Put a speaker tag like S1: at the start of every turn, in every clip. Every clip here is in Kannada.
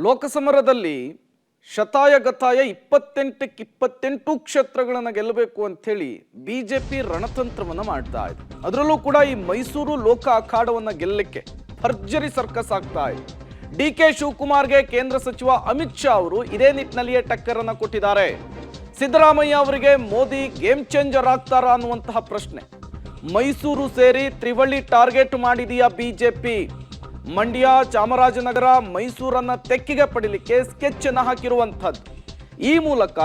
S1: ಲೋಕಸಮರದಲ್ಲಿ ಶತಾಯಗತಾಯ 28ಕ್ಕೆ 28 ಕ್ಷೇತ್ರಗಳನ್ನು ಗೆಲ್ಲಬೇಕು ಅಂತ ಹೇಳಿ ಬಿಜೆಪಿ ರಣತಂತ್ರವನ್ನ ಮಾಡ್ತಾ ಇದೆ. ಅದರಲ್ಲೂ ಕೂಡ ಈ ಮೈಸೂರು ಲೋಕ ಅಖಾಡವನ್ನ ಗೆಲ್ಲಕ್ಕೆ ಭರ್ಜರಿ ಸರ್ಕಸ್ ಆಗ್ತಾ ಇದೆ. ಡಿಕೆ ಶಿವಕುಮಾರ್ಗೆ ಕೇಂದ್ರ ಸಚಿವ ಅಮಿತ್ ಶಾ ಅವರು ಇದೇ ನಿಟ್ಟಿನಲ್ಲಿಯೇ ಟಕ್ಕರ್ ಅನ್ನ ಕೊಟ್ಟಿದ್ದಾರೆ. ಸಿದ್ದರಾಮಯ್ಯ ಅವರಿಗೆ ಮೋದಿ ಗೇಮ್ ಚೇಂಜರ್ ಆಗ್ತಾರಾ ಅನ್ನುವಂತಹ ಪ್ರಶ್ನೆ. ಮೈಸೂರು ಸೇರಿ ತ್ರಿವಳಿ ಟಾರ್ಗೆಟ್ ಮಾಡಿದೆಯಾ ಬಿಜೆಪಿ? ಮಂಡ್ಯ, ಚಾಮರಾಜನಗರ, ಮೈಸೂರನ್ನ ತೆಕ್ಕಿಗೆ ಪಡಿಲಿಕ್ಕೆ ಸ್ಕೆಚ್ ಅನ್ನು ಹಾಕಿರುವಂಥದ್ದು. ಈ ಮೂಲಕ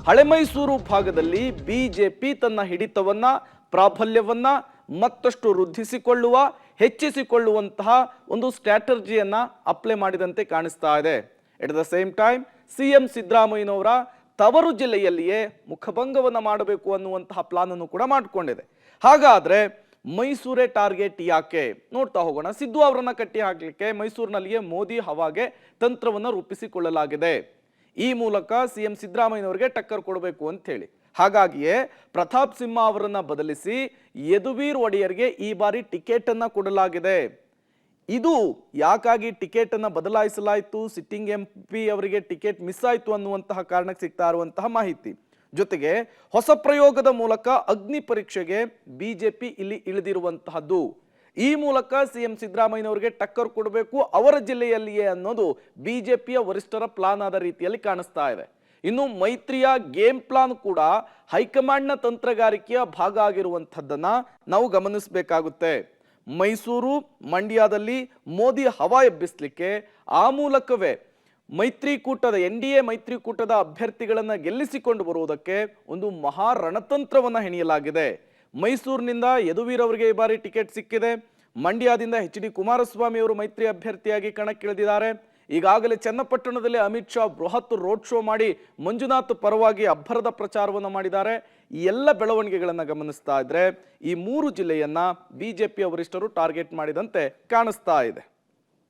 S1: ಹಳೆ ಮೈಸೂರು ಭಾಗದಲ್ಲಿ ಬಿಜೆಪಿ ತನ್ನ ಹಿಡಿತವನ್ನ, ಪ್ರಾಬಲ್ಯವನ್ನ ಮತ್ತಷ್ಟು ವೃದ್ಧಿಸಿಕೊಳ್ಳುವ, ಹೆಚ್ಚಿಸಿಕೊಳ್ಳುವಂತಹ ಒಂದು ಸ್ಟ್ರಾಟಜಿಯನ್ನ ಅಪ್ಲೈ ಮಾಡಿದಂತೆ ಕಾಣಿಸ್ತಾ ಇದೆ. At the same time CM ಸಿದ್ದರಾಮಯ್ಯನವರ ತವರು ಜಿಲ್ಲೆಯಲ್ಲಿಯೇ ಮುಖಭಂಗವನ್ನ ಮಾಡಬೇಕು ಅನ್ನುವಂತಹ ಪ್ಲಾನ್ ಅನ್ನು ಕೂಡ ಮಾಡಿಕೊಂಡಿದೆ. ಹಾಗಾದ್ರೆ ಮೈಸೂರೇ ಟಾರ್ಗೆಟ್ ಯಾಕೆ ನೋಡ್ತಾ ಹೋಗೋಣ. ಸಿದ್ದು ಅವರನ್ನ ಕಟ್ಟಿ ಹಾಕಲಿಕ್ಕೆ ಮೈಸೂರಿನಲ್ಲಿಯೇ ಮೋದಿ ಹವಾಗೆ ತಂತ್ರವನ್ನು ರೂಪಿಸಿಕೊಳ್ಳಲಾಗಿದೆ. ಈ ಮೂಲಕ ಸಿಎಂ ಸಿದ್ದರಾಮಯ್ಯನವರಿಗೆ ಟಕ್ಕರ್ ಕೊಡಬೇಕು ಅಂತ ಹೇಳಿ. ಹಾಗಾಗಿಯೇ ಪ್ರತಾಪ್ ಸಿಂಹ ಅವರನ್ನ ಬದಲಿಸಿ ಯದುವೀರ್ ಒಡೆಯರ್ಗೆ ಈ ಬಾರಿ ಟಿಕೆಟ್ ಅನ್ನ ಕೊಡಲಾಗಿದೆ. ಇದು ಯಾಕಾಗಿ ಟಿಕೆಟ್ ಅನ್ನ ಬದಲಾಯಿಸಲಾಯಿತು, ಸಿಟ್ಟಿಂಗ್ MP ಅವರಿಗೆ ಟಿಕೆಟ್ ಮಿಸ್ ಆಯಿತು ಅನ್ನುವಂತಹ ಕಾರಣಕ್ಕೆ ಸಿಗ್ತಾ ಇರುವಂತಹ ಮಾಹಿತಿ. ಜೊತೆಗೆ ಹೊಸ ಪ್ರಯೋಗದ ಮೂಲಕ ಅಗ್ನಿ ಪರೀಕ್ಷೆಗೆ ಬಿಜೆಪಿ ಇಲ್ಲಿ ಇಳಿದಿರುವಂತಹದ್ದು. ಈ ಮೂಲಕ ಸಿಎಂ ಸಿದ್ದರಾಮಯ್ಯನವರಿಗೆ ಟಕ್ಕರ್ ಕೊಡಬೇಕು ಅವರ ಜಿಲ್ಲೆಯಲ್ಲಿಯೇ ಅನ್ನೋದು ಬಿಜೆಪಿಯ ವರಿಷ್ಠರ ಪ್ಲಾನ್ ಆದ ರೀತಿಯಲ್ಲಿ ಕಾಣಿಸ್ತಾ ಇದೆ. ಇನ್ನು ಮೈತ್ರಿಯ ಗೇಮ್ ಪ್ಲಾನ್ ಕೂಡ ಹೈಕಮಾಂಡ್ನ ತಂತ್ರಗಾರಿಕೆಯ ಭಾಗ ಆಗಿರುವಂಥದ್ದನ್ನ ನಾವು ಗಮನಿಸಬೇಕಾಗುತ್ತೆ. ಮೈಸೂರು, ಮಂಡ್ಯದಲ್ಲಿ ಮೋದಿ ಹವಾ ಎಬ್ಬಿಸಲಿಕ್ಕೆ ಆ ಮೂಲಕವೇ ಮೈತ್ರಿಕೂಟದ NDA ಮೈತ್ರಿಕೂಟದ ಅಭ್ಯರ್ಥಿಗಳನ್ನು ಗೆಲ್ಲಿಸಿಕೊಂಡು ಬರುವುದಕ್ಕೆ ಒಂದು ಮಹಾ ರಣತಂತ್ರವನ್ನು ಹೆಣೆಯಲಾಗಿದೆ. ಮೈಸೂರಿನಿಂದ ಯದುವೀರ್ ಅವರಿಗೆ ಈ ಬಾರಿ ಟಿಕೆಟ್ ಸಿಕ್ಕಿದೆ. ಮಂಡ್ಯದಿಂದ HD ಕುಮಾರಸ್ವಾಮಿ ಅವರು ಮೈತ್ರಿ ಅಭ್ಯರ್ಥಿಯಾಗಿ ಕಣಕ್ಕಿಳಿದಿದ್ದಾರೆ. ಈಗಾಗಲೇ ಚನ್ನಪಟ್ಟಣದಲ್ಲಿ ಅಮಿತ್ ಶಾ ಬೃಹತ್ ರೋಡ್ ಶೋ ಮಾಡಿ ಮಂಜುನಾಥ್ ಪರವಾಗಿ ಅಬ್ಬರದ ಪ್ರಚಾರವನ್ನು ಮಾಡಿದ್ದಾರೆ. ಈ ಎಲ್ಲ ಬೆಳವಣಿಗೆಗಳನ್ನು ಗಮನಿಸ್ತಾ ಇದ್ರೆ ಈ 3 ಜಿಲ್ಲೆಯನ್ನ ಬಿಜೆಪಿಯ ವರಿಷ್ಠರು ಟಾರ್ಗೆಟ್ ಮಾಡಿದಂತೆ ಕಾಣಿಸ್ತಾ ಇದೆ.